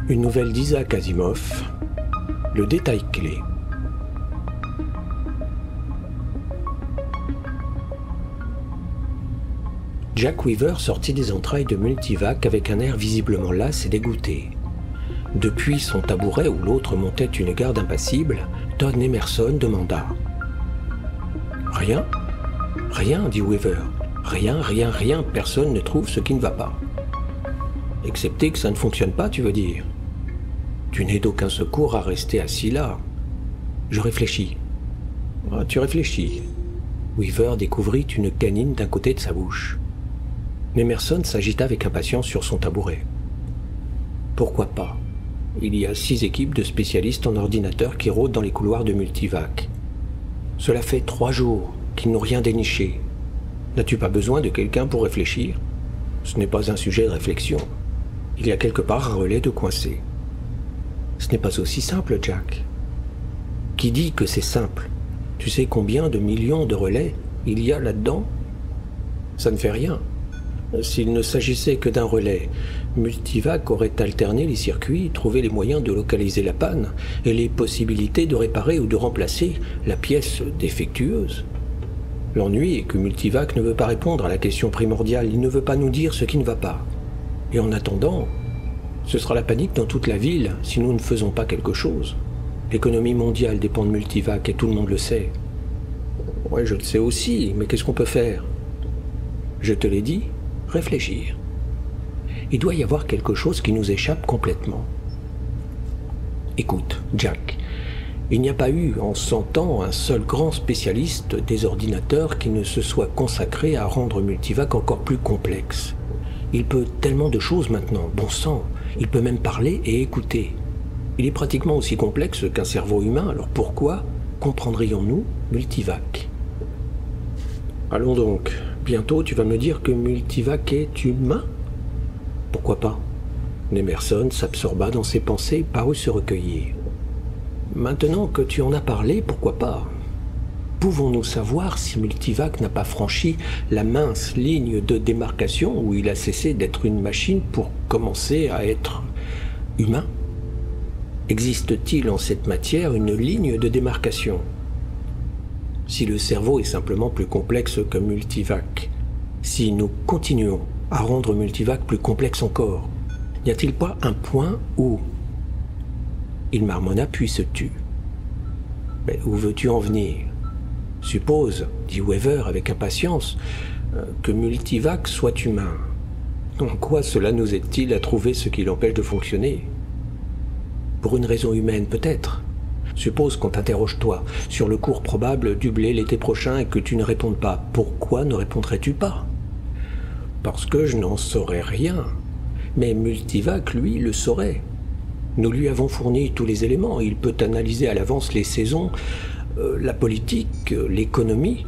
Une nouvelle d'Isaac Asimov, le détail clé. Jack Weaver sortit des entrailles de Multivac avec un air visiblement las et dégoûté. Depuis son tabouret où l'autre montait une garde impassible, Don Emerson demanda « Rien ? Rien, dit Weaver. Rien, rien, rien, personne ne trouve ce qui ne va pas. Excepté que ça ne fonctionne pas, tu veux dire ? Tu n'es d'aucun secours à rester assis là. Je réfléchis. Ah, tu réfléchis. Weaver découvrit une canine d'un côté de sa bouche. Emerson s'agita avec impatience sur son tabouret. Pourquoi pas ? Il y a 6 équipes de spécialistes en ordinateur qui rôdent dans les couloirs de Multivac. Cela fait 3 jours qu'ils n'ont rien déniché. N'as-tu pas besoin de quelqu'un pour réfléchir ? Ce n'est pas un sujet de réflexion. Il y a quelque part un relais de coincé. Ce n'est pas aussi simple, Jack. Qui dit que c'est simple ? Tu sais combien de millions de relais il y a là-dedans ? Ça ne fait rien. S'il ne s'agissait que d'un relais, Multivac aurait alterné les circuits, trouvé les moyens de localiser la panne et les possibilités de réparer ou de remplacer la pièce défectueuse. L'ennui est que Multivac ne veut pas répondre à la question primordiale, il ne veut pas nous dire ce qui ne va pas. Et en attendant, ce sera la panique dans toute la ville si nous ne faisons pas quelque chose. L'économie mondiale dépend de Multivac et tout le monde le sait. Ouais, je le sais aussi, mais qu'est-ce qu'on peut faire ? Je te l'ai dit, réfléchir. Il doit y avoir quelque chose qui nous échappe complètement. Écoute, Jack, il n'y a pas eu en 100 ans un seul grand spécialiste des ordinateurs qui ne se soit consacré à rendre Multivac encore plus complexe. Il peut tellement de choses maintenant, bon sang, il peut même parler et écouter. Il est pratiquement aussi complexe qu'un cerveau humain, alors pourquoi comprendrions-nous Multivac ? Allons donc, bientôt tu vas me dire que Multivac est humain ? Pourquoi pas ? Emerson s'absorba dans ses pensées et parut se recueillir. Maintenant que tu en as parlé, pourquoi pas ? Pouvons-nous savoir si Multivac n'a pas franchi la mince ligne de démarcation où il a cessé d'être une machine pour commencer à être humain ? Existe-t-il en cette matière une ligne de démarcation ? Si le cerveau est simplement plus complexe que Multivac, si nous continuons à rendre Multivac plus complexe encore, n'y a-t-il pas un point où... Il marmonna puis se tut. « Mais où veux-tu en venir ? Suppose, dit Weaver avec impatience, que Multivac soit humain. En quoi cela nous aide-t-il à trouver ce qui l'empêche de fonctionner ? Pour une raison humaine peut-être. Suppose qu'on t'interroge toi sur le cours probable du blé l'été prochain et que tu ne répondes pas. Pourquoi ne répondrais-tu pas ? Parce que je n'en saurais rien. Mais Multivac, lui, le saurait. Nous lui avons fourni tous les éléments. Il peut analyser à l'avance les saisons, la politique, l'économie.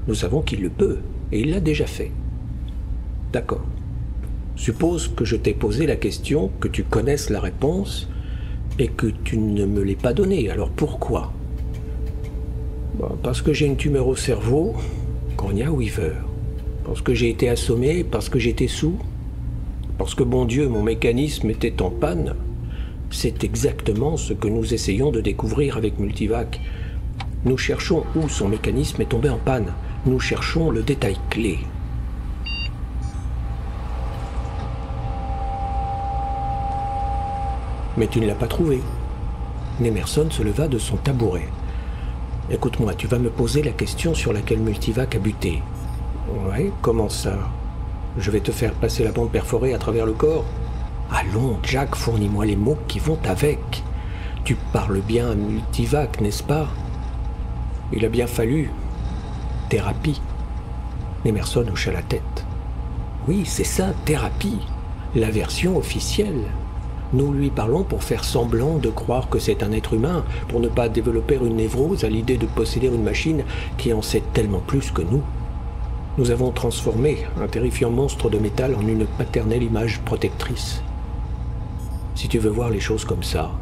Nous savons qu'il le peut, et il l'a déjà fait. D'accord. Suppose que je t'ai posé la question, que tu connaisses la réponse, et que tu ne me l'aies pas donnée. Alors pourquoi ? Parce que j'ai une tumeur au cerveau, grogna Weaver. Parce que j'ai été assommé, parce que j'étais sous, parce que, bon Dieu, mon mécanisme était en panne. C'est exactement ce que nous essayons de découvrir avec Multivac. Nous cherchons où son mécanisme est tombé en panne. Nous cherchons le détail clé. Mais tu ne l'as pas trouvé. Emerson se leva de son tabouret. Écoute-moi, tu vas me poser la question sur laquelle Multivac a buté. Ouais, comment ça ? Je vais te faire passer la bande perforée à travers le corps ? Allons, Jack, fournis-moi les mots qui vont avec. Tu parles bien à Multivac, n'est-ce pas ? Il a bien fallu. Thérapie. Emerson hocha la tête. Oui, c'est ça, thérapie. La version officielle. Nous lui parlons pour faire semblant de croire que c'est un être humain, pour ne pas développer une névrose à l'idée de posséder une machine qui en sait tellement plus que nous. Nous avons transformé un terrifiant monstre de métal en une paternelle image protectrice. Si tu veux voir les choses comme ça,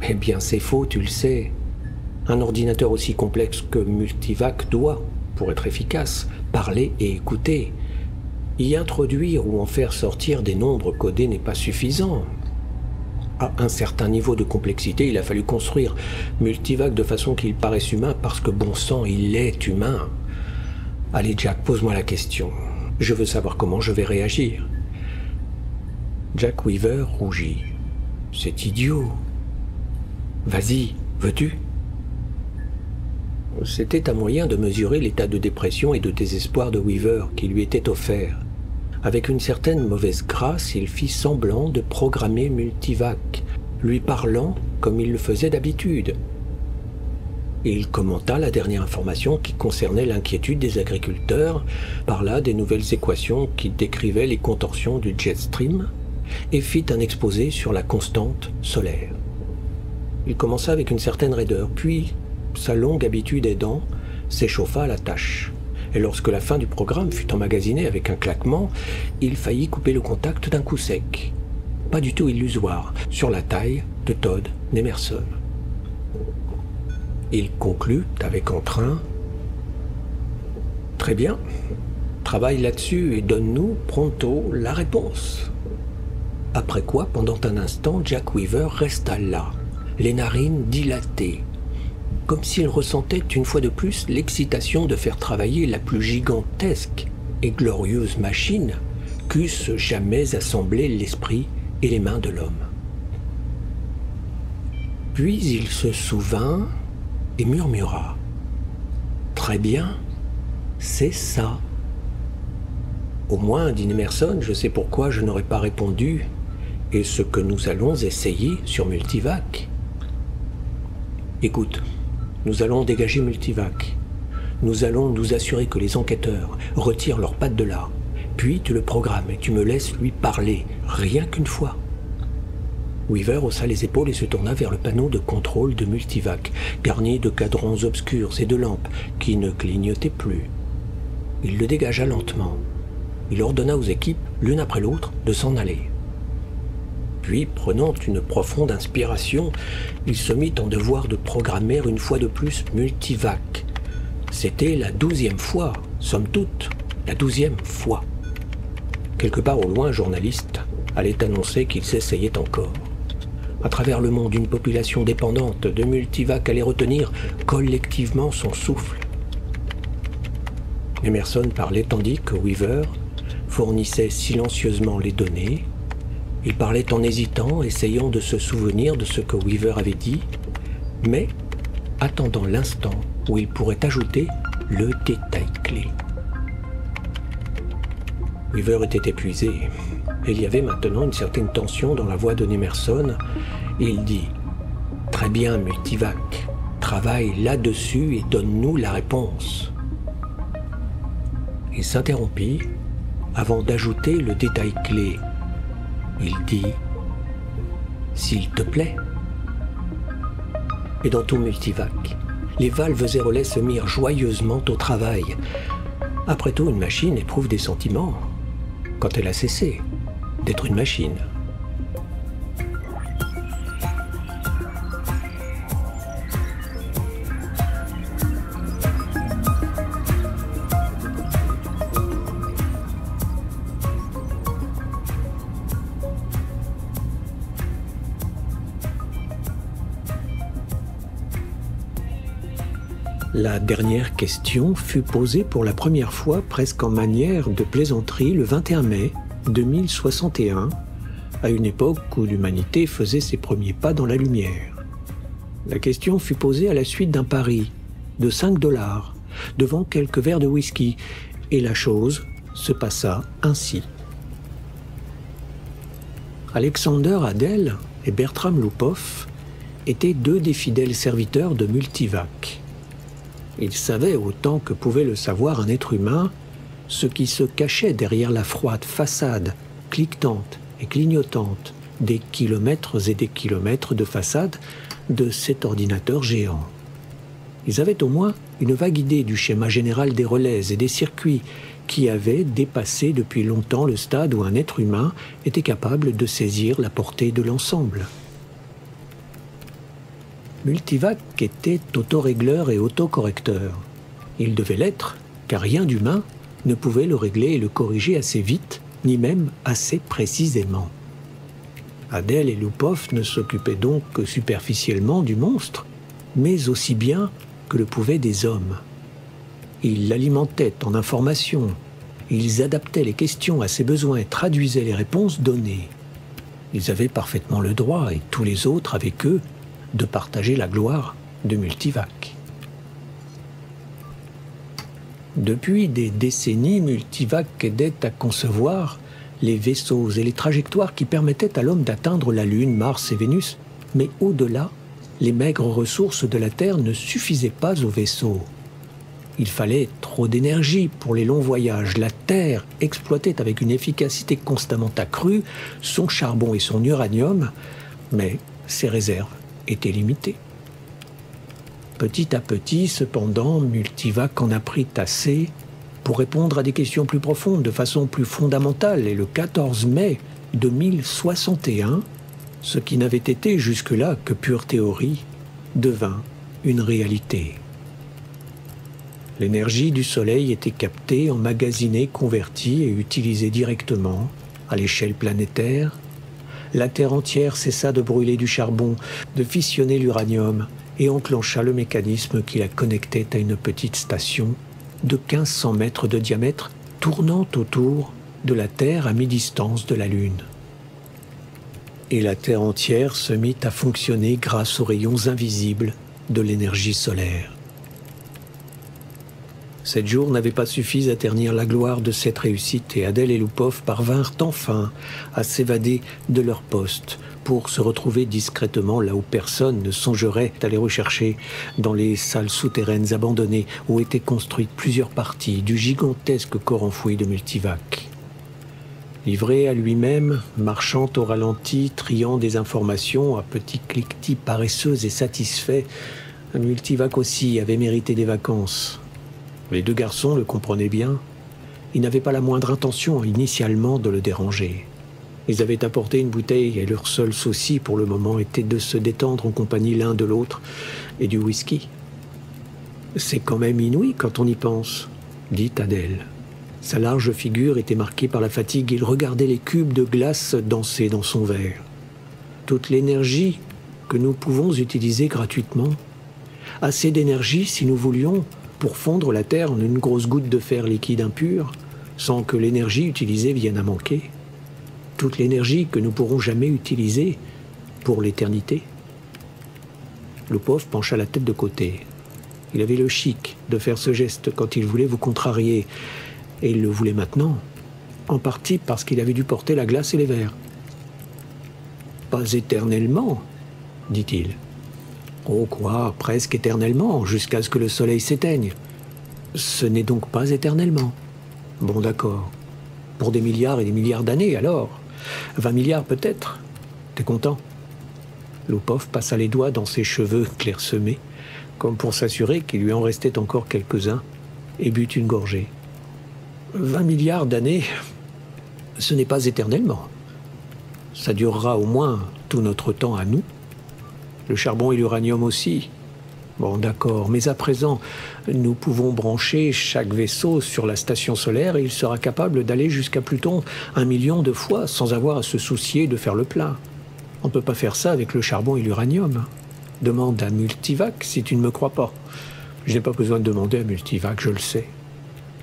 eh bien c'est faux, tu le sais. Un ordinateur aussi complexe que Multivac doit, pour être efficace, parler et écouter. Y introduire ou en faire sortir des nombres codés n'est pas suffisant. À un certain niveau de complexité, il a fallu construire Multivac de façon qu'il paraisse humain parce que bon sang, il est humain. Allez Jack, pose-moi la question. Je veux savoir comment je vais réagir. Jack Weaver rougit. C'est idiot. Vas-y, veux-tu ? C'était un moyen de mesurer l'état de dépression et de désespoir de Weaver qui lui était offert. Avec une certaine mauvaise grâce, il fit semblant de programmer Multivac, lui parlant comme il le faisait d'habitude. Il commenta la dernière information qui concernait l'inquiétude des agriculteurs, parla des nouvelles équations qui décrivaient les contorsions du jet stream et fit un exposé sur la constante solaire. Il commença avec une certaine raideur, puis, sa longue habitude aidant, s'échauffa à la tâche. Et lorsque la fin du programme fut emmagasinée avec un claquement, il faillit couper le contact d'un coup sec. Pas du tout illusoire, sur la taille de Todd Nemerson. Il conclut avec entrain. « Très bien, travaille là-dessus et donne-nous pronto la réponse. » Après quoi, pendant un instant, Jack Weaver resta là, les narines dilatées, comme s'il ressentait une fois de plus l'excitation de faire travailler la plus gigantesque et glorieuse machine qu'eussent jamais assemblé l'esprit et les mains de l'homme. Puis il se souvint et murmura « Très bien, c'est ça. » Au moins, dit Emerson, je sais pourquoi je n'aurais pas répondu « Et ce que nous allons essayer sur Multivac. » Écoute, nous allons dégager Multivac. Nous allons nous assurer que les enquêteurs retirent leurs pattes de là. Puis tu le programmes et tu me laisses lui parler, rien qu'une fois. Weaver haussa les épaules et se tourna vers le panneau de contrôle de Multivac, garni de cadrans obscurs et de lampes qui ne clignotaient plus. Il le dégagea lentement. Il ordonna aux équipes, l'une après l'autre, de s'en aller. Puis, prenant une profonde inspiration, il se mit en devoir de programmer une fois de plus Multivac. C'était la 12e fois, somme toute, la 12e fois. Quelque part au loin, un journaliste allait annoncer qu'il s'essayait encore. À travers le monde, une population dépendante de Multivac allait retenir collectivement son souffle. Emerson parlait tandis que Weaver fournissait silencieusement les données. Il parlait en hésitant, essayant de se souvenir de ce que Weaver avait dit, mais attendant l'instant où il pourrait ajouter le détail clé. Weaver était épuisé. Il y avait maintenant une certaine tension dans la voix de Emerson. Il dit « Très bien, Multivac, travaille là-dessus et donne-nous la réponse. » Il s'interrompit avant d'ajouter le détail clé. Il dit « S'il te plaît ». Et dans tout Multivac, les valves et relais se mirent joyeusement au travail. Après tout, une machine éprouve des sentiments quand elle a cessé d'être une machine. La dernière question fut posée pour la première fois presque en manière de plaisanterie le 21 mai 2061, à une époque où l'humanité faisait ses premiers pas dans la lumière. La question fut posée à la suite d'un pari de $5 devant quelques verres de whisky, et la chose se passa ainsi. Alexander Adel et Bertram Loupoff étaient deux des fidèles serviteurs de Multivac. Ils savaient, autant que pouvait le savoir un être humain, ce qui se cachait derrière la froide façade cliquetante et clignotante des kilomètres et des kilomètres de façade de cet ordinateur géant. Ils avaient au moins une vague idée du schéma général des relais et des circuits qui avaient dépassé depuis longtemps le stade où un être humain était capable de saisir la portée de l'ensemble. Multivac était autorégleur et autocorrecteur. Il devait l'être, car rien d'humain ne pouvait le régler et le corriger assez vite, ni même assez précisément. Adèle et Loupov ne s'occupaient donc que superficiellement du monstre, mais aussi bien que le pouvaient des hommes. Ils l'alimentaient en informations, ils adaptaient les questions à ses besoins et traduisaient les réponses données. Ils avaient parfaitement le droit, et tous les autres avec eux, de partager la gloire de Multivac. Depuis des décennies, Multivac aidait à concevoir les vaisseaux et les trajectoires qui permettaient à l'homme d'atteindre la Lune, Mars et Vénus. Mais au-delà, les maigres ressources de la Terre ne suffisaient pas aux vaisseaux. Il fallait trop d'énergie pour les longs voyages. La Terre exploitait avec une efficacité constamment accrue son charbon et son uranium, mais ses réserves étaient limitées. Petit à petit, cependant, Multivac en apprit assez pour répondre à des questions plus profondes, de façon plus fondamentale. Et le 14 mai 2061, ce qui n'avait été jusque-là que pure théorie, devint une réalité. L'énergie du Soleil était captée, emmagasinée, convertie et utilisée directement à l'échelle planétaire. La Terre entière cessa de brûler du charbon, de fissionner l'uranium et enclencha le mécanisme qui la connectait à une petite station de 1500 mètres de diamètre tournant autour de la Terre à mi-distance de la Lune. Et la Terre entière se mit à fonctionner grâce aux rayons invisibles de l'énergie solaire. 7 jours n'avaient pas suffi à ternir la gloire de cette réussite et Adèle et Loupov parvinrent enfin à s'évader de leur poste pour se retrouver discrètement là où personne ne songerait à les rechercher, dans les salles souterraines abandonnées où étaient construites plusieurs parties du gigantesque corps enfoui de Multivac. Livré à lui-même, marchant au ralenti, triant des informations à petits cliquetis paresseux et satisfaits, Multivac aussi avait mérité des vacances. Les 2 garçons le comprenaient bien. Ils n'avaient pas la moindre intention initialement de le déranger. Ils avaient apporté une bouteille et leur seul souci pour le moment était de se détendre en compagnie l'un de l'autre et du whisky. « C'est quand même inouï quand on y pense », dit Adèle. Sa large figure était marquée par la fatigue. Il regardait les cubes de glace danser dans son verre. Toute l'énergie que nous pouvons utiliser gratuitement. Assez d'énergie si nous voulions pour fondre la Terre en une grosse goutte de fer liquide impur, sans que l'énergie utilisée vienne à manquer. Toute l'énergie que nous pourrons jamais utiliser pour l'éternité. Loupov pencha la tête de côté. Il avait le chic de faire ce geste quand il voulait vous contrarier, et il le voulait maintenant, en partie parce qu'il avait dû porter la glace et les verres. « Pas éternellement, dit-il. Oh quoi, presque éternellement, jusqu'à ce que le soleil s'éteigne. Ce n'est donc pas éternellement. Bon d'accord. Pour des milliards et des milliards d'années, alors. 20 milliards peut-être. T'es content ?» Loupov passa les doigts dans ses cheveux clairsemés, comme pour s'assurer qu'il lui en restait encore quelques-uns, et but une gorgée. 20 milliards d'années, ce n'est pas éternellement. Ça durera au moins tout notre temps à nous. Le charbon et l'uranium aussi. Bon, d'accord, mais à présent, nous pouvons brancher chaque vaisseau sur la station solaire et il sera capable d'aller jusqu'à Pluton 1 million de fois sans avoir à se soucier de faire le plein. On ne peut pas faire ça avec le charbon et l'uranium. Demande à Multivac si tu ne me crois pas. Je n'ai pas besoin de demander à Multivac, je le sais.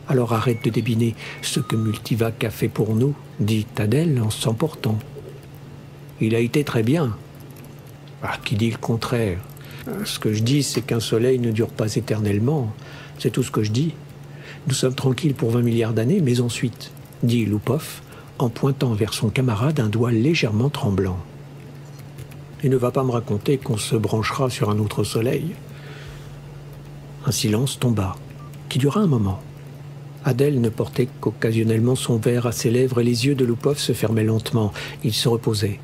Alors arrête de débiner ce que Multivac a fait pour nous, dit Adèle en s'emportant. Il a été très bien. Ah, qui dit le contraire? Ce que je dis, c'est qu'un soleil ne dure pas éternellement. C'est tout ce que je dis. Nous sommes tranquilles pour 20 milliards d'années, mais ensuite, dit Loupov, en pointant vers son camarade un doigt légèrement tremblant. Et ne va pas me raconter qu'on se branchera sur un autre soleil. Un silence tomba, qui dura un moment. Adèle ne portait qu'occasionnellement son verre à ses lèvres et les yeux de Loupov se fermaient lentement. Il se reposait.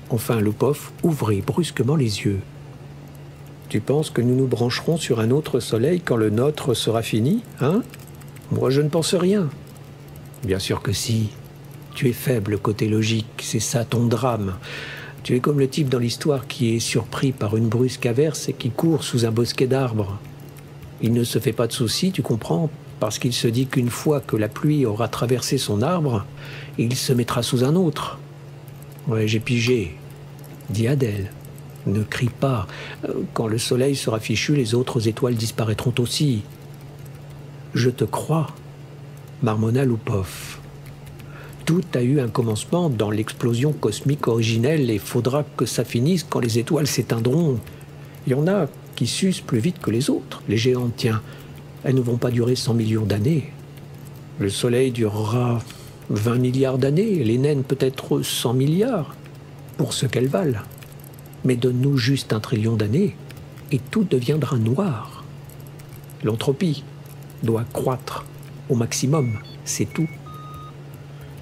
Enfin, Loupov ouvrit brusquement les yeux. « Tu penses que nous nous brancherons sur un autre soleil quand le nôtre sera fini, hein? Moi, je ne pense rien. »« Bien sûr que si. Tu es faible côté logique, c'est ça ton drame. Tu es comme le type dans l'histoire qui est surpris par une brusque averse et qui court sous un bosquet d'arbres. Il ne se fait pas de soucis, tu comprends, parce qu'il se dit qu'une fois que la pluie aura traversé son arbre, il se mettra sous un autre. Ouais, j'ai pigé, dit Adèle. Ne crie pas. Quand le soleil sera fichu, les autres étoiles disparaîtront aussi. Je te crois, marmonna Loupoff. Tout a eu un commencement dans l'explosion cosmique originelle et faudra que ça finisse quand les étoiles s'éteindront. Il y en a qui s'usent plus vite que les autres, les géantes, tiens. Elles ne vont pas durer 100 millions d'années. Le soleil durera 20 milliards d'années, les naines peut-être 100 milliards, pour ce qu'elles valent. Mais donne-nous juste 1 trillion d'années, et tout deviendra noir. L'entropie doit croître au maximum, c'est tout.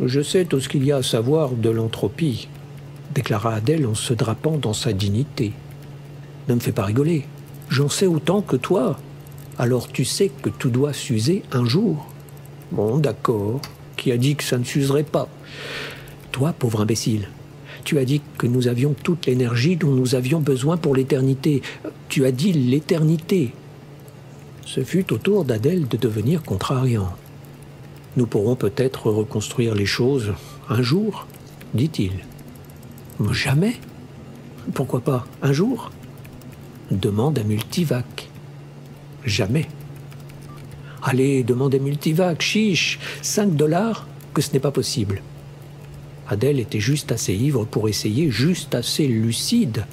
Je sais tout ce qu'il y a à savoir de l'entropie, déclara Adèle en se drapant dans sa dignité. Ne me fais pas rigoler, j'en sais autant que toi. Alors tu sais que tout doit s'user un jour. Bon, d'accord, qui a dit que ça ne s'userait pas? Toi, pauvre imbécile, tu as dit que nous avions toute l'énergie dont nous avions besoin pour l'éternité. Tu as dit l'éternité. Ce fut au tour d'Adèle de devenir contrariant. Nous pourrons peut-être reconstruire les choses un jour, dit-il. Jamais? Pourquoi pas un jour? Demande à Multivac. Jamais. Allez, demande à Multivac, chiche, 5 $, que ce n'est pas possible. Adèle était juste assez ivre pour essayer, juste assez lucide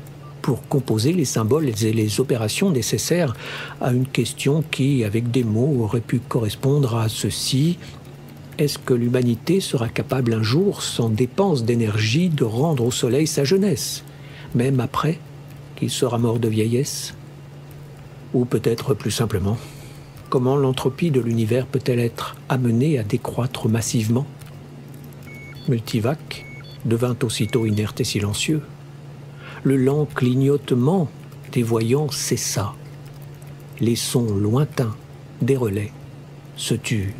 pour composer les symboles et les opérations nécessaires à une question qui, avec des mots, aurait pu correspondre à ceci. Est-ce que l'humanité sera capable un jour, sans dépense d'énergie, de rendre au soleil sa jeunesse, même après qu'il sera mort de vieillesse? Ou peut-être plus simplement, comment l'entropie de l'univers peut-elle être amenée à décroître massivement? Multivac devint aussitôt inerte et silencieux. Le lent clignotement des voyants cessa. Les sons lointains des relais se turent.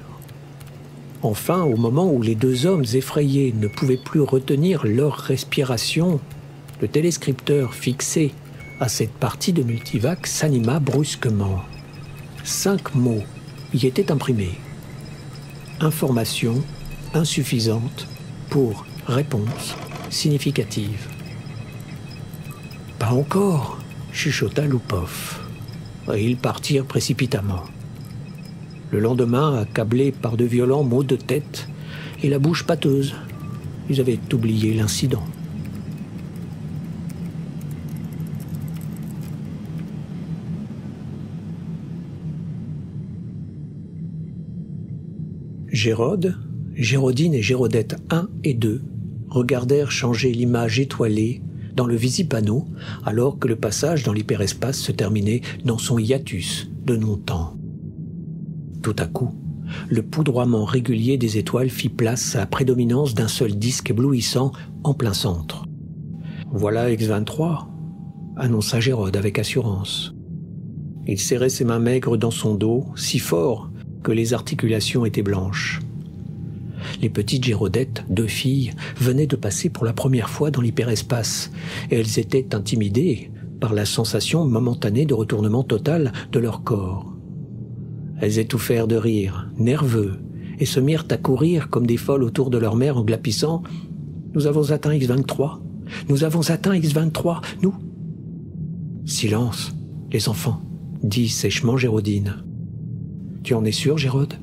Enfin, au moment où les 2 hommes effrayés ne pouvaient plus retenir leur respiration, le téléscripteur fixé à cette partie de Multivac s'anima brusquement. 5 mots y étaient imprimés. Information insuffisante pour réponse significative. Pas encore, chuchota Loupoff. Ils partirent précipitamment. Le lendemain, accablés par de violents maux de tête et la bouche pâteuse, ils avaient oublié l'incident. Gérode, Gérodine et Gérodette 1 et 2 regardèrent changer l'image étoilée dans le visipanneau alors que le passage dans l'hyperespace se terminait dans son hiatus de non-temps. Tout à coup, le poudroiement régulier des étoiles fit place à la prédominance d'un seul disque éblouissant en plein centre. « Voilà X-23 », annonça Gérode avec assurance. Il serrait ses mains maigres dans son dos, si fort que les articulations étaient blanches. Les petites Gérodettes, 2 filles, venaient de passer pour la première fois dans l'hyperespace, et elles étaient intimidées par la sensation momentanée de retournement total de leur corps. Elles étouffèrent de rire, nerveux, et se mirent à courir comme des folles autour de leur mère en glapissant. « Nous avons atteint X-23 ! Nous avons atteint X-23 ! Nous !» « Silence, les enfants !» dit sèchement Gérodine. « Tu en es sûr, Gérode ? »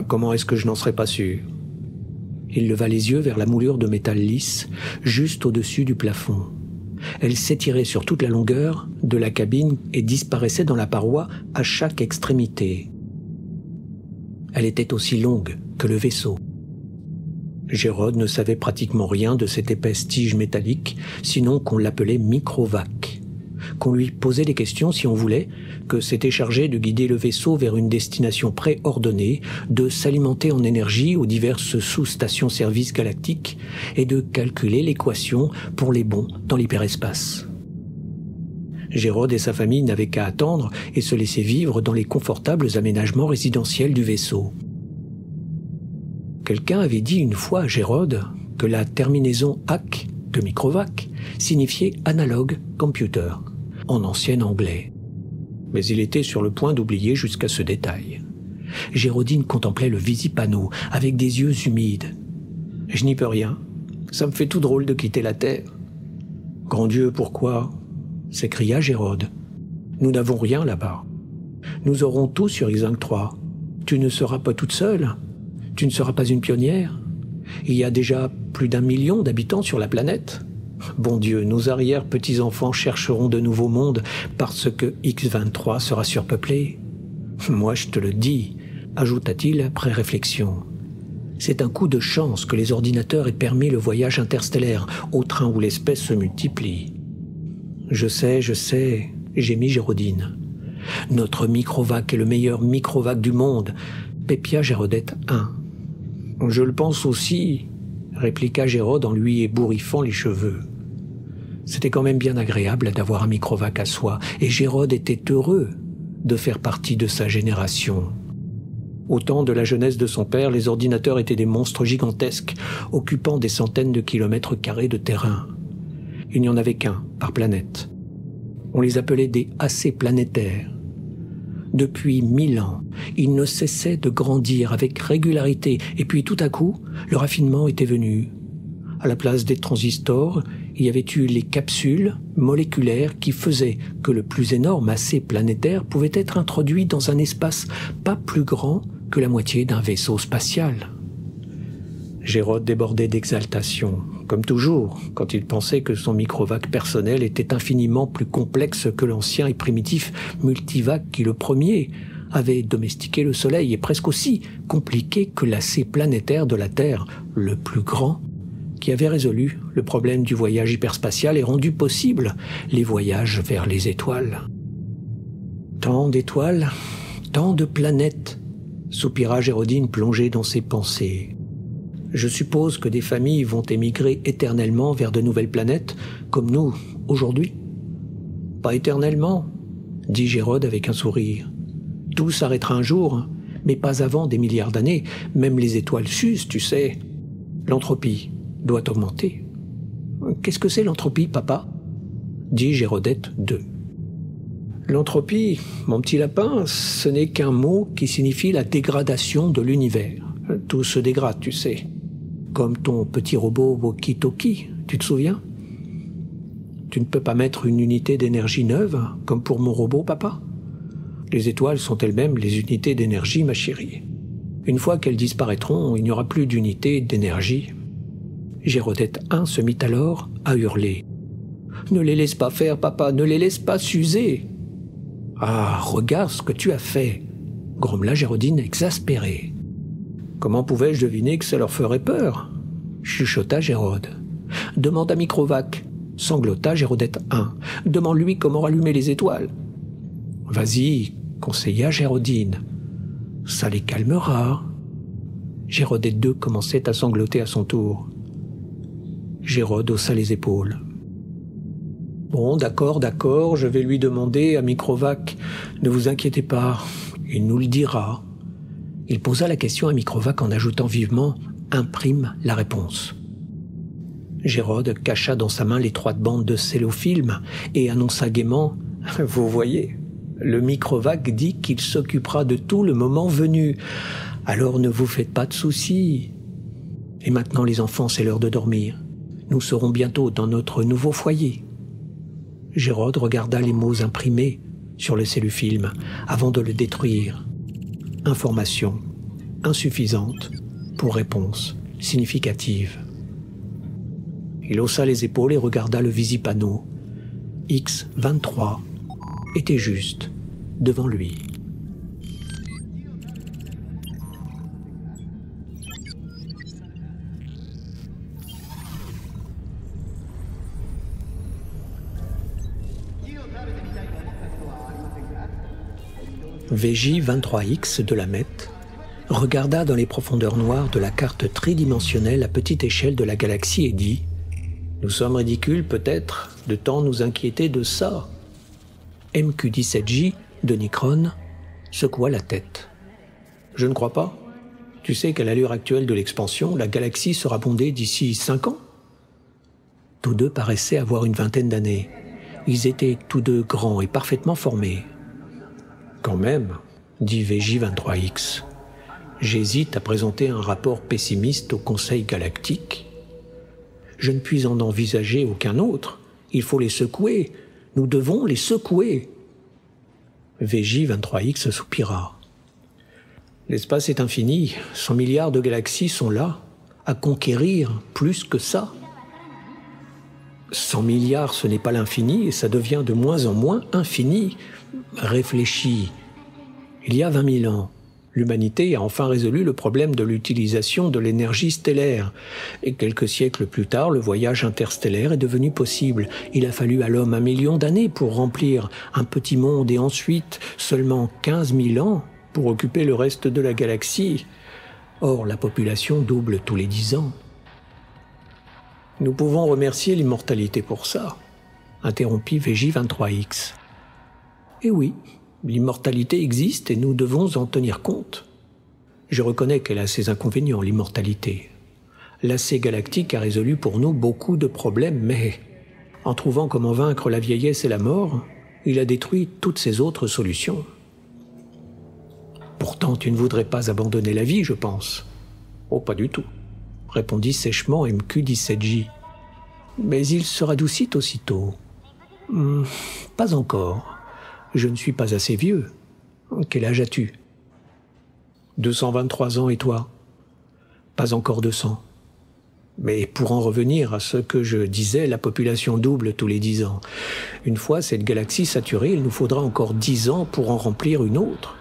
Comment est-ce que je n'en serais pas sûr? Il leva les yeux vers la moulure de métal lisse, juste au-dessus du plafond. Elle s'étirait sur toute la longueur de la cabine et disparaissait dans la paroi à chaque extrémité. Elle était aussi longue que le vaisseau. Gérode ne savait pratiquement rien de cette épaisse tige métallique, sinon qu'on l'appelait microvac, qu'on lui posait des questions si on voulait, que c'était chargé de guider le vaisseau vers une destination préordonnée, de s'alimenter en énergie aux diverses sous-stations-service galactiques et de calculer l'équation pour les bonds dans l'hyperespace. Gérode et sa famille n'avaient qu'à attendre et se laisser vivre dans les confortables aménagements résidentiels du vaisseau. Quelqu'un avait dit une fois à Gérode que la terminaison AC de microvac signifiait Analog Computer, en ancien anglais. Mais il était sur le point d'oublier jusqu'à ce détail. Gérodine contemplait le visipanneau avec des yeux humides. « Je n'y peux rien. Ça me fait tout drôle de quitter la Terre. » »« Grand Dieu, pourquoi ?» s'écria Gérode. « Nous n'avons rien là-bas. Nous aurons tout sur Ixinc 3. Tu ne seras pas toute seule. Tu ne seras pas une pionnière. Il y a déjà plus d'1 million d'habitants sur la planète. Bon Dieu, nos arrière-petits-enfants chercheront de nouveaux mondes parce que X23 sera surpeuplé. Moi, je te le dis, ajouta-t-il après réflexion. C'est un coup de chance que les ordinateurs aient permis le voyage interstellaire, au train où l'espèce se multiplie. Je sais, gémit Gérodine. Notre microvac est le meilleur microvac du monde, pépia Gérodette 1. Je le pense aussi, répliqua Gérode en lui ébouriffant les cheveux. C'était quand même bien agréable d'avoir un microvac à soi, et Gérode était heureux de faire partie de sa génération. Au temps de la jeunesse de son père, les ordinateurs étaient des monstres gigantesques, occupant des centaines de kilomètres carrés de terrain. Il n'y en avait qu'un par planète. On les appelait des AC planétaires. Depuis 1000 ans, ils ne cessaient de grandir avec régularité, et puis tout à coup, le raffinement était venu. À la place des transistors, il y avait eu les capsules moléculaires qui faisaient que le plus énorme AC planétaire pouvait être introduit dans un espace pas plus grand que la moitié d'un vaisseau spatial. Gérode débordait d'exaltation, comme toujours, quand il pensait que son microvac personnel était infiniment plus complexe que l'ancien et primitif multivac qui, le premier, avait domestiqué le Soleil et presque aussi compliqué que l'AC planétaire de la Terre, le plus grand, qui avait résolu le problème du voyage hyperspatial et rendu possible les voyages vers les étoiles. Tant d'étoiles, tant de planètes, soupira Gérodine plongée dans ses pensées. Je suppose que des familles vont émigrer éternellement vers de nouvelles planètes, comme nous, aujourd'hui. Pas éternellement, dit Gérode avec un sourire. Tout s'arrêtera un jour, mais pas avant des milliards d'années. Même les étoiles s'usent, tu sais. L'entropie doit augmenter. Qu'est-ce que c'est l'entropie, papa ? Dit Gérodette 2. L'entropie, mon petit lapin, ce n'est qu'un mot qui signifie la dégradation de l'univers. Tout se dégrade, tu sais. Comme ton petit robot walkie-talkie, tu te souviens ? Tu ne peux pas mettre une unité d'énergie neuve, comme pour mon robot, papa ? Les étoiles sont elles-mêmes les unités d'énergie, ma chérie. Une fois qu'elles disparaîtront, il n'y aura plus d'unité d'énergie. Gérodette 1 se mit alors à hurler. « Ne les laisse pas faire, papa, ne les laisse pas s'user !»« Ah, regarde ce que tu as fait !» grommela Gérodine exaspérée. « Comment pouvais-je deviner que ça leur ferait peur ?» chuchota Gérode. « Demande à Microvac !» sanglota Gérodette 1. « Demande-lui comment rallumer les étoiles. »« Vas-y, conseilla Gérodine. Ça les calmera. » Gérodette 2 commençait à sangloter à son tour. Gérode haussa les épaules. « Bon, d'accord, je vais lui demander à Microvac. Ne vous inquiétez pas, il nous le dira. » Il posa la question à Microvac en ajoutant vivement « Imprime la réponse ». Gérode cacha dans sa main l'étroite bande de cellofilm et annonça gaiement « Vous voyez, le Microvac dit qu'il s'occupera de tout le moment venu. Alors ne vous faites pas de soucis. Et maintenant les enfants, c'est l'heure de dormir. Nous serons bientôt dans notre nouveau foyer. » Gérode regarda les mots imprimés sur le cellofilm avant de le détruire. Information insuffisante pour réponse significative. Il haussa les épaules et regarda le visipanneau. X23 était juste devant lui. VJ23X de la MET regarda dans les profondeurs noires de la carte tridimensionnelle à petite échelle de la galaxie et dit « Nous sommes ridicules peut-être de tant nous inquiéter de ça. » MQ-17J de Nikron secoua la tête. « Je ne crois pas. Tu sais qu'à l'allure actuelle de l'expansion, la galaxie sera bondée d'ici 5 ans. » Tous deux paraissaient avoir une vingtaine d'années. Ils étaient tous deux grands et parfaitement formés. « Quand même, dit VJ23X, j'hésite à présenter un rapport pessimiste au Conseil galactique. Je ne puis en envisager aucun autre. Il faut les secouer. Nous devons les secouer. VJ23X soupira. L'espace est infini. 100 milliards de galaxies sont là, à conquérir plus que ça. 100 milliards, ce n'est pas l'infini, et ça devient de moins en moins infini. Réfléchis. Il y a 20 000 ans, l'humanité a enfin résolu le problème de l'utilisation de l'énergie stellaire. Et quelques siècles plus tard, le voyage interstellaire est devenu possible. Il a fallu à l'homme 1 million d'années pour remplir un petit monde, et ensuite seulement 15 000 ans pour occuper le reste de la galaxie. Or, la population double tous les 10 ans. Nous pouvons remercier l'immortalité pour ça, interrompit VJ23X. Eh oui, l'immortalité existe et nous devons en tenir compte. Je reconnais qu'elle a ses inconvénients, l'immortalité. L'AC galactique a résolu pour nous beaucoup de problèmes, mais en trouvant comment vaincre la vieillesse et la mort, il a détruit toutes ses autres solutions. Pourtant, tu ne voudrais pas abandonner la vie, je pense. Oh, pas du tout, répondit sèchement MQ-17J. Mais il se radoucit aussitôt. Pas encore. Je ne suis pas assez vieux. Quel âge as-tu? 223 ans, et toi? Pas encore 200. Mais pour en revenir à ce que je disais, la population double tous les 10 ans. Une fois cette galaxie saturée, il nous faudra encore 10 ans pour en remplir une autre.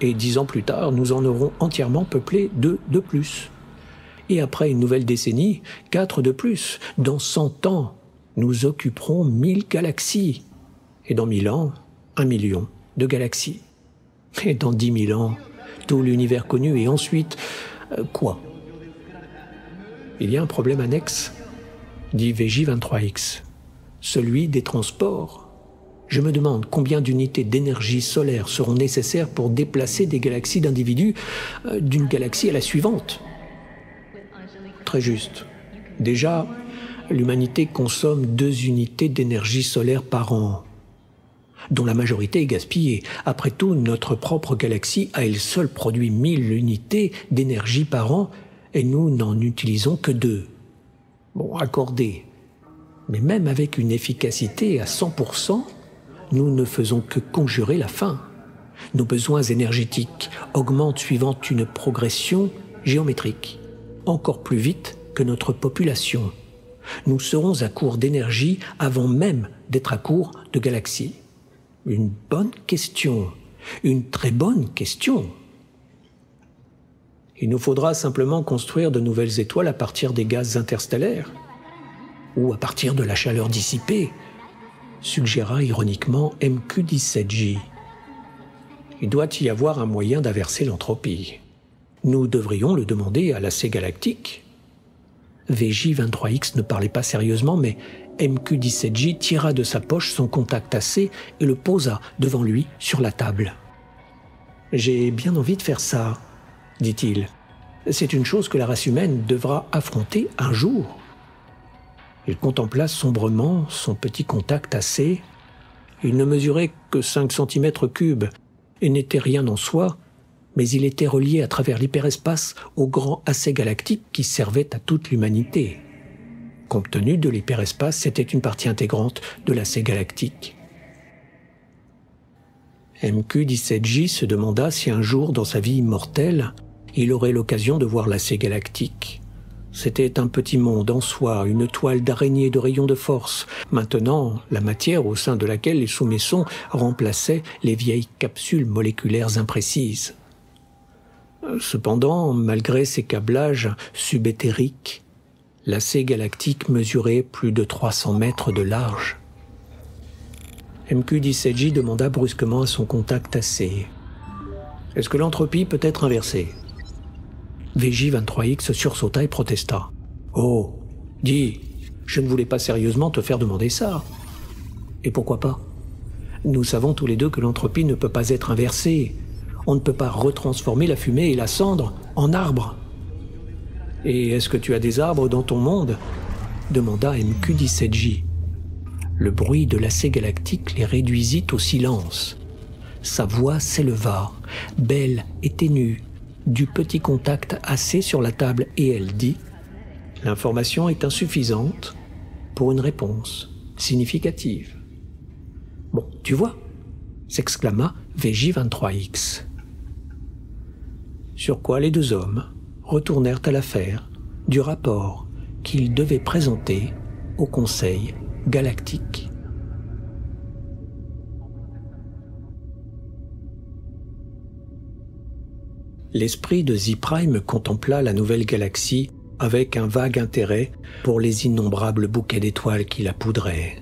Et 10 ans plus tard, nous en aurons entièrement peuplé 2 de plus. Et après une nouvelle décennie, 4 de plus. Dans 100 ans, nous occuperons 1000 galaxies. Et dans 1000 ans, 1 million de galaxies. Et dans 10 000 ans, tout l'univers connu. Et ensuite, quoi? Il y a un problème annexe, dit VJ23X. Celui des transports. Je me demande combien d'unités d'énergie solaire seront nécessaires pour déplacer des galaxies d'individus d'une galaxie à la suivante. Très juste. Déjà, l'humanité consomme 2 unités d'énergie solaire par an, dont la majorité est gaspillée. Après tout, notre propre galaxie à elle seule produit 1000 unités d'énergie par an, et nous n'en utilisons que 2. Bon, accordé. Mais même avec une efficacité à 100%, nous ne faisons que conjurer la faim. Nos besoins énergétiques augmentent suivant une progression géométrique, encore plus vite que notre population. Nous serons à court d'énergie avant même d'être à court de galaxies. Une bonne question, une très bonne question. Il nous faudra simplement construire de nouvelles étoiles à partir des gaz interstellaires, ou à partir de la chaleur dissipée, suggéra ironiquement MQ-17J. Il doit y avoir un moyen d'inverser l'entropie. Nous devrions le demander à l'AC galactique. VJ23X ne parlait pas sérieusement, mais MQ-17J tira de sa poche son contact AC et le posa devant lui sur la table. « J'ai bien envie de faire ça, » dit-il. « C'est une chose que la race humaine devra affronter un jour. » Il contempla sombrement son petit contact AC. Il ne mesurait que 5 cm3 et n'était rien en soi, mais il était relié à travers l'hyperespace au grand AC galactique qui servait à toute l'humanité. Compte tenu de l'hyperespace, c'était une partie intégrante de l'AC galactique. MQ-17J se demanda si un jour, dans sa vie immortelle, il aurait l'occasion de voir l'AC galactique. C'était un petit monde en soi, une toile d'araignée de rayons de force. Maintenant, la matière au sein de laquelle les sous-maçons remplaçaient les vieilles capsules moléculaires imprécises. Cependant, malgré ces câblages subéthériques, l'AC galactique mesurait plus de 300 mètres de large. MQ-17J demanda brusquement à son contact AC. « Est-ce que l'entropie peut être inversée ?» VJ23X sursauta et protesta. « Oh, dis, je ne voulais pas sérieusement te faire demander ça. » « Et pourquoi pas? Nous savons tous les deux que l'entropie ne peut pas être inversée. On ne peut pas retransformer la fumée et la cendre en arbres. »« Et est-ce que tu as des arbres dans ton monde ?» demanda MQ-17J. Le bruit de l'AC galactique les réduisit au silence. Sa voix s'éleva, belle et ténue, du petit contact AC sur la table, et elle dit L'information est insuffisante pour une réponse significative. « Bon, tu vois » s'exclama VJ23X. Sur quoi les deux hommes retournèrent à l'affaire du rapport qu'ils devaient présenter au Conseil galactique. L'esprit de Z-Prime contempla la nouvelle galaxie avec un vague intérêt pour les innombrables bouquets d'étoiles qui la poudraient.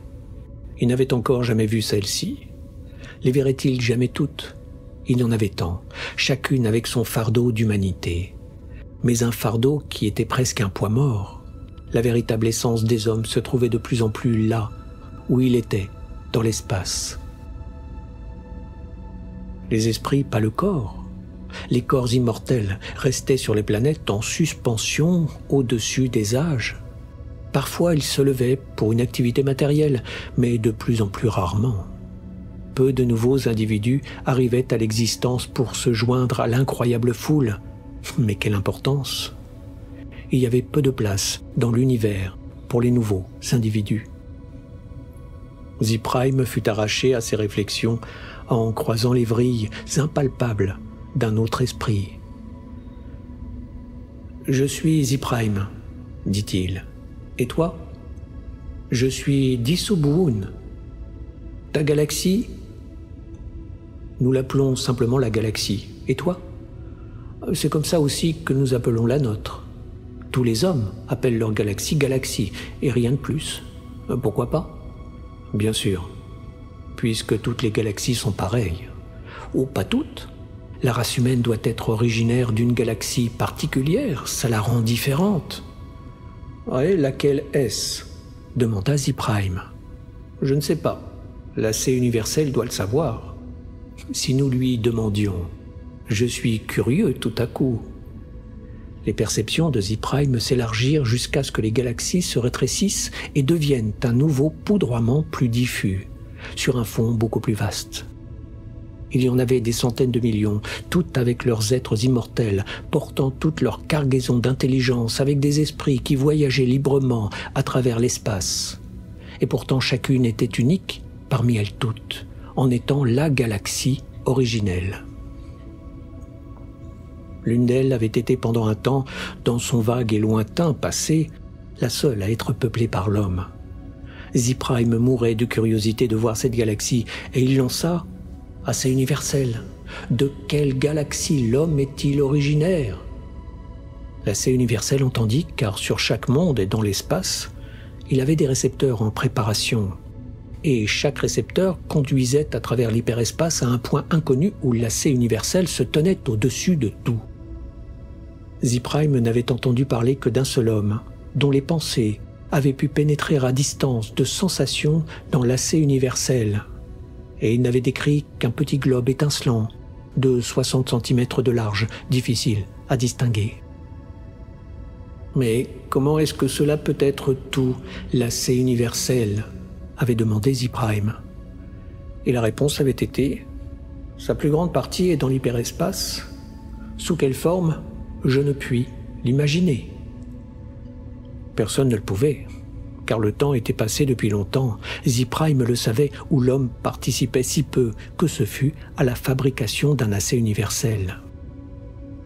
Il n'avait encore jamais vu celle-ci. Les verrait-il jamais toutes? Il y en avait tant, chacune avec son fardeau d'humanité. Mais un fardeau qui était presque un poids mort. La véritable essence des hommes se trouvait de plus en plus là, où il était, dans l'espace. Les esprits, pas le corps. Les corps immortels restaient sur les planètes en suspension au-dessus des âges. Parfois, ils se levaient pour une activité matérielle, mais de plus en plus rarement. Peu de nouveaux individus arrivaient à l'existence pour se joindre à l'incroyable foule. Mais quelle importance! Il y avait peu de place dans l'univers pour les nouveaux individus. Z-Prime fut arraché à ses réflexions en croisant les vrilles impalpables d'un autre esprit. « Je suis Z-Prime, dit-il. Et toi? Je suis Disubwoon. Ta galaxie? Nous l'appelons simplement la galaxie. Et toi? C'est comme ça aussi que nous appelons la nôtre. Tous les hommes appellent leur galaxie galaxie, et rien de plus. Pourquoi pas? Bien sûr, puisque toutes les galaxies sont pareilles. Ou pas toutes. La race humaine doit être originaire d'une galaxie particulière, ça la rend différente. Et laquelle est-ce? Demanda Z-Prime. Je ne sais pas. La C universelle doit le savoir. Si nous lui demandions, je suis curieux tout à coup. Les perceptions de Z-Prime s'élargirent jusqu'à ce que les galaxies se rétrécissent et deviennent un nouveau poudroiement plus diffus, sur un fond beaucoup plus vaste. Il y en avait des centaines de millions, toutes avec leurs êtres immortels, portant toute leur cargaison d'intelligence, avec des esprits qui voyageaient librement à travers l'espace. Et pourtant chacune était unique parmi elles toutes, en étant la galaxie originelle. L'une d'elles avait été pendant un temps, dans son vague et lointain passé, la seule à être peuplée par l'homme. Z-Prime mourait de curiosité de voir cette galaxie, et il lança « assez universel. De quelle galaxie l'homme est-il originaire ?» La C universelle entendit, car sur chaque monde et dans l'espace, il avait des récepteurs en préparation. Et chaque récepteur conduisait à travers l'hyperespace à un point inconnu où la C universelle se tenait au-dessus de tout. Z-Prime n'avait entendu parler que d'un seul homme, dont les pensées avaient pu pénétrer à distance de sensations dans la C universelle. Et il n'avait décrit qu'un petit globe étincelant, de 60 cm de large, difficile à distinguer. Mais comment est-ce que cela peut être tout, la C universelle ? Avait demandé Z-Prime. Et la réponse avait été « Sa plus grande partie est dans l'hyperespace. Sous quelle forme ? Je ne puis l'imaginer. » Personne ne le pouvait, car le temps était passé depuis longtemps. Z-Prime le savait, où l'homme participait si peu que ce fut à la fabrication d'un AC universel.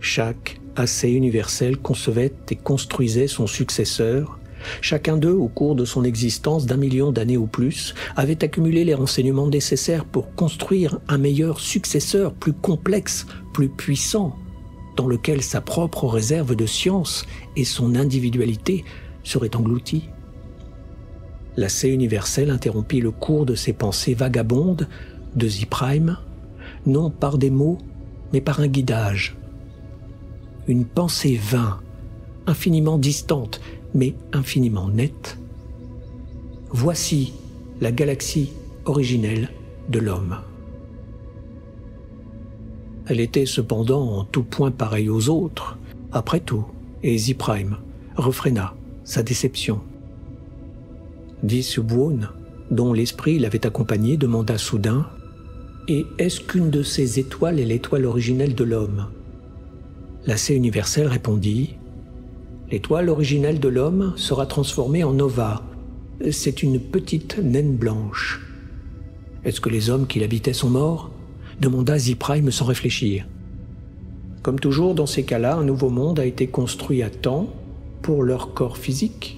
Chaque AC universel concevait et construisait son successeur. Chacun d'eux, au cours de son existence d'1 million d'années ou plus, avait accumulé les renseignements nécessaires pour construire un meilleur successeur, plus complexe, plus puissant, dans lequel sa propre réserve de science et son individualité seraient englouties. La C universelle interrompit le cours de ses pensées vagabondes de Z-Prime, non par des mots, mais par un guidage. Une pensée vint, infiniment distante, mais infiniment nette. Voici la galaxie originelle de l'homme. Elle était cependant en tout point pareille aux autres, après tout, et Z-Prime refréna sa déception. Disubwoon, dont l'esprit l'avait accompagné, demanda soudain « Et est-ce qu'une de ces étoiles est l'étoile originelle de l'homme ?» La C universelle répondit « L'étoile originelle de l'homme sera transformée en nova. C'est une petite naine blanche. Est-ce que les hommes qui l'habitaient sont morts ? Demanda Zprime sans réfléchir. Comme toujours dans ces cas-là, un nouveau monde a été construit à temps pour leur corps physique.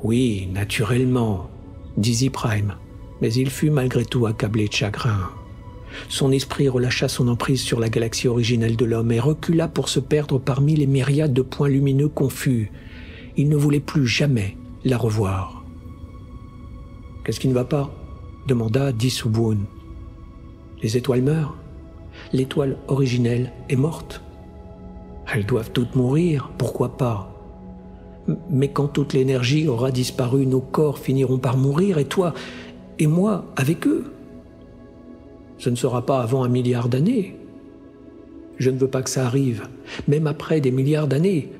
Oui, naturellement, dit Zprime, mais il fut malgré tout accablé de chagrin. Son esprit relâcha son emprise sur la galaxie originelle de l'homme et recula pour se perdre parmi les myriades de points lumineux confus. Il ne voulait plus jamais la revoir. « Qu'est-ce qui ne va pas ?» demanda Disubun. « Les étoiles meurent. L'étoile originelle est morte. Elles doivent toutes mourir, pourquoi pas ? Mais quand toute l'énergie aura disparu, nos corps finiront par mourir, et toi et moi avec eux. Ce ne sera pas avant 1 milliard d'années. Je ne veux pas que ça arrive, même après des milliards d'années.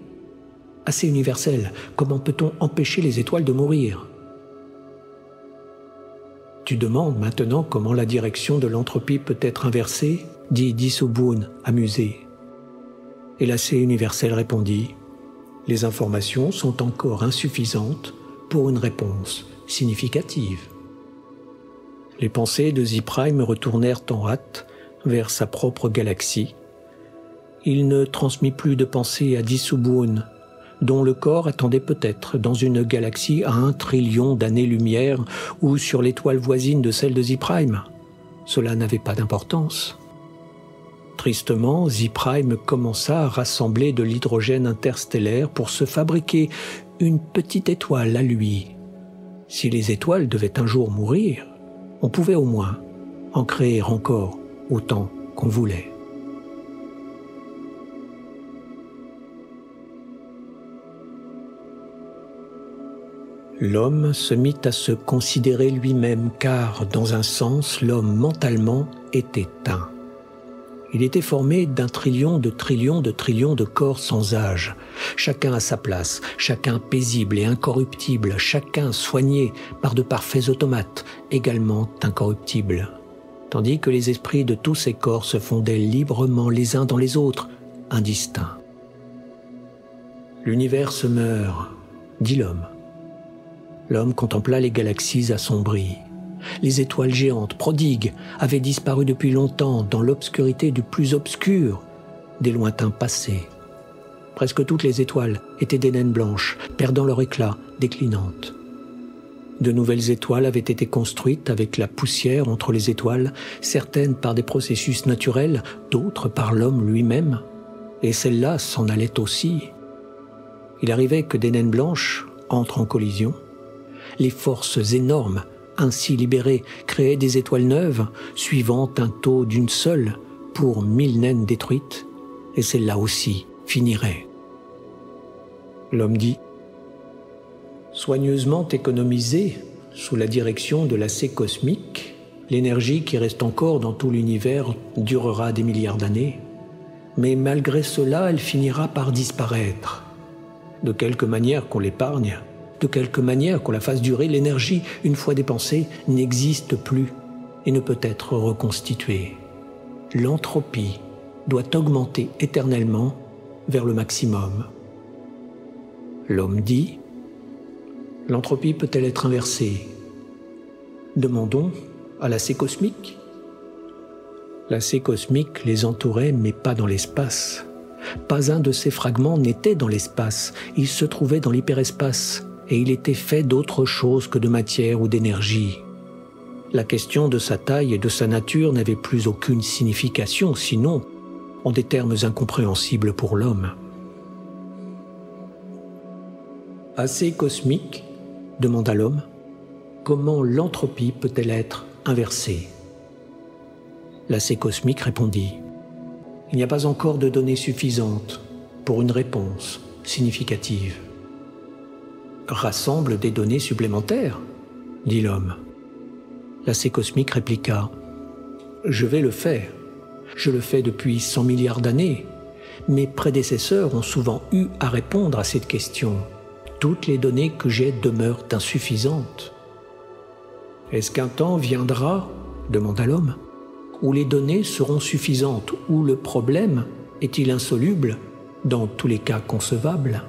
Assez universel, comment peut-on empêcher les étoiles de mourir ? Tu demandes maintenant comment la direction de l'entropie peut être inversée, dit Disubun, amusé. Et l'assez universel répondit « Les informations sont encore insuffisantes pour une réponse significative. » Les pensées de Zprime retournèrent en hâte vers sa propre galaxie. Il ne transmit plus de pensée à Disubun, dont le corps attendait peut-être dans une galaxie à 1 trillion d'années-lumière ou sur l'étoile voisine de celle de Zprime. Cela n'avait pas d'importance. Tristement, Zprime commença à rassembler de l'hydrogène interstellaire pour se fabriquer une petite étoile à lui. Si les étoiles devaient un jour mourir, on pouvait au moins en créer encore autant qu'on voulait. L'homme se mit à se considérer lui-même car, dans un sens, l'homme mentalement était un. Il était formé d'1 trillion de trillions de trillions de corps sans âge, chacun à sa place, chacun paisible et incorruptible, chacun soigné par de parfaits automates, également incorruptibles. Tandis que les esprits de tous ces corps se fondaient librement les uns dans les autres, indistincts. L'univers se meurt, dit l'homme. L'homme contempla les galaxies assombries. Les étoiles géantes, prodigues, avaient disparu depuis longtemps dans l'obscurité du plus obscur des lointains passés. Presque toutes les étoiles étaient des naines blanches, perdant leur éclat, déclinantes. De nouvelles étoiles avaient été construites avec la poussière entre les étoiles, certaines par des processus naturels, d'autres par l'homme lui-même, et celles-là s'en allaient aussi. Il arrivait que des naines blanches entrent en collision. Les forces énormes ainsi libérées créaient des étoiles neuves, suivant un taux d'une seule pour 1000 naines détruites, et celle-là aussi finirait. L'homme dit « Soigneusement économisée, sous la direction de l'assez cosmique, l'énergie qui reste encore dans tout l'univers durera des milliards d'années, mais malgré cela, elle finira par disparaître. De quelque manière qu'on l'épargne, de quelque manière qu'on la fasse durer, l'énergie, une fois dépensée, n'existe plus et ne peut être reconstituée. L'entropie doit augmenter éternellement vers le maximum. » L'homme dit « L'entropie peut-elle être inversée ? Demandons à l'assez cosmique. » L'assez cosmique les entourait, mais pas dans l'espace. Pas un de ces fragments n'était dans l'espace, il se trouvait dans l'hyperespace, et il était fait d'autre chose que de matière ou d'énergie. La question de sa taille et de sa nature n'avait plus aucune signification, sinon en des termes incompréhensibles pour l'homme. « Assez cosmique ?» demanda l'homme. « Comment l'entropie peut-elle être inversée ?» L'assez cosmique répondit « Il n'y a pas encore de données suffisantes pour une réponse significative. » « Rassemble des données supplémentaires ?» dit l'homme. L'assez cosmique répliqua « Je vais le faire. Je le fais depuis 100 milliards d'années. Mes prédécesseurs ont souvent eu à répondre à cette question. Toutes les données que j'ai demeurent insuffisantes. »« Est-ce qu'un temps viendra, demanda l'homme, où les données seront suffisantes, où le problème est-il insoluble, dans tous les cas concevables ?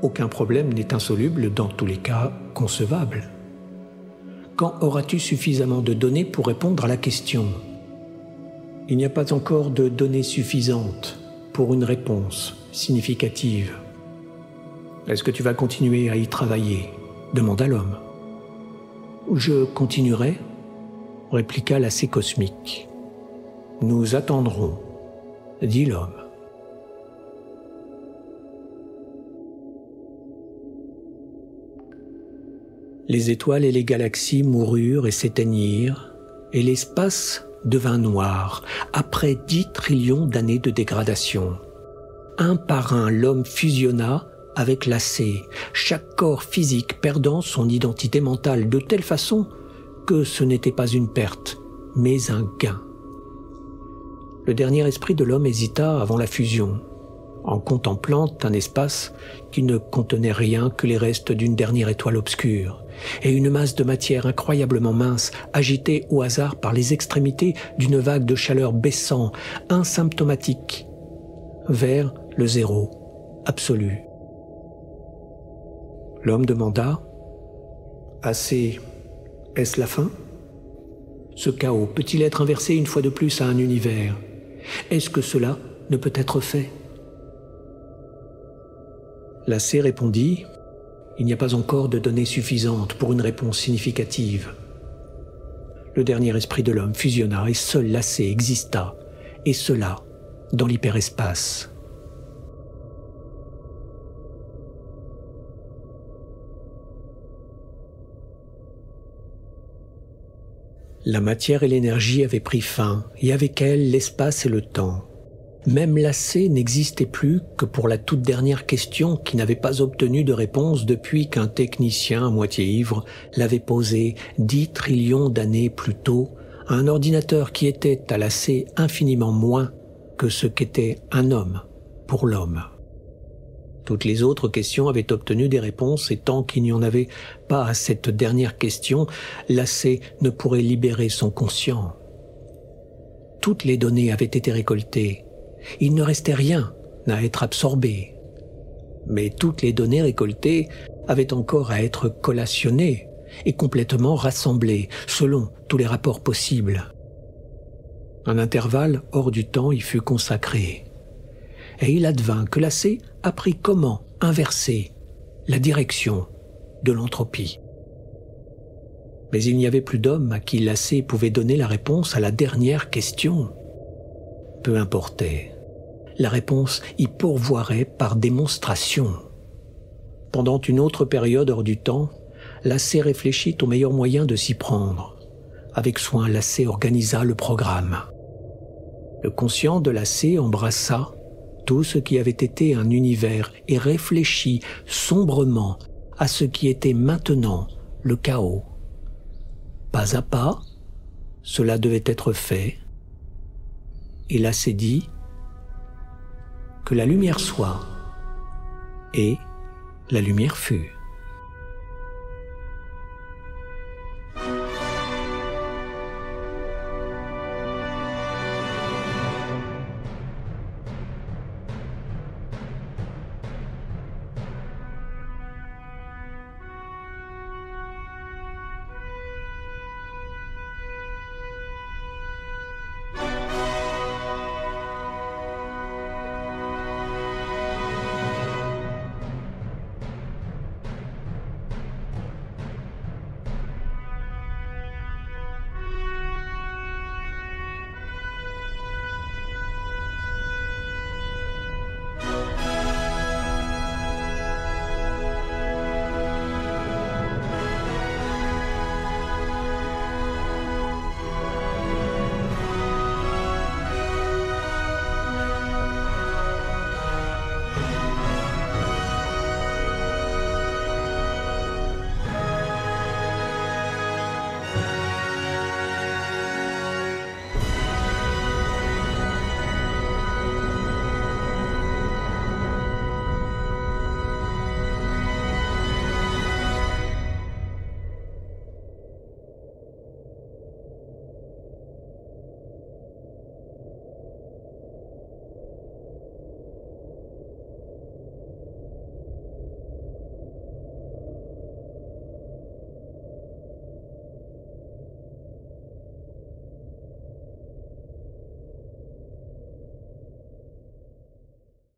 aucun problème n'est insoluble, dans tous les cas concevable. Quand auras-tu suffisamment de données pour répondre à la question ? Il n'y a pas encore de données suffisantes pour une réponse significative. Est-ce que tu vas continuer à y travailler ? Demanda l'homme. Je continuerai, répliqua l'AC cosmique. Nous attendrons, dit l'homme. Les étoiles et les galaxies moururent et s'éteignirent, et l'espace devint noir, après 10 trillions d'années de dégradation. Un par un, l'homme fusionna avec l'AC, chaque corps physique perdant son identité mentale de telle façon que ce n'était pas une perte, mais un gain. Le dernier esprit de l'homme hésita avant la fusion, en contemplant un espace qui ne contenait rien que les restes d'une dernière étoile obscure, et une masse de matière incroyablement mince, agitée au hasard par les extrémités d'une vague de chaleur baissant, asymptomatique, vers le zéro absolu. L'homme demanda « Assez, est-ce la fin ? Ce chaos peut-il être inversé une fois de plus à un univers ? Est-ce que cela ne peut être fait ?» L'AC répondit « Il n'y a pas encore de données suffisantes pour une réponse significative. » Le dernier esprit de l'homme fusionna et seul l'AC exista, et cela dans l'hyperespace. La matière et l'énergie avaient pris fin, et avec elles l'espace et le temps. Même l'AC n'existait plus que pour la toute dernière question qui n'avait pas obtenu de réponse depuis qu'un technicien à moitié ivre l'avait posée 10 trillions d'années plus tôt à un ordinateur qui était à l'AC infiniment moins que ce qu'était un homme pour l'homme. Toutes les autres questions avaient obtenu des réponses et tant qu'il n'y en avait pas à cette dernière question, l'AC ne pourrait libérer son conscient. Toutes les données avaient été récoltées. Il ne restait rien à être absorbé. Mais toutes les données récoltées avaient encore à être collationnées et complètement rassemblées selon tous les rapports possibles. Un intervalle hors du temps y fut consacré. Et il advint que l'AC apprit comment inverser la direction de l'entropie. Mais il n'y avait plus d'homme à qui l'AC pouvait donner la réponse à la dernière question. Peu importait. La réponse y pourvoirait par démonstration. Pendant une autre période hors du temps, l'AC réfléchit au meilleur moyen de s'y prendre. Avec soin, l'AC organisa le programme. Le conscient de l'AC embrassa tout ce qui avait été un univers et réfléchit sombrement à ce qui était maintenant le chaos. Pas à pas, cela devait être fait. Et l'AC dit que la lumière soit, et la lumière fut.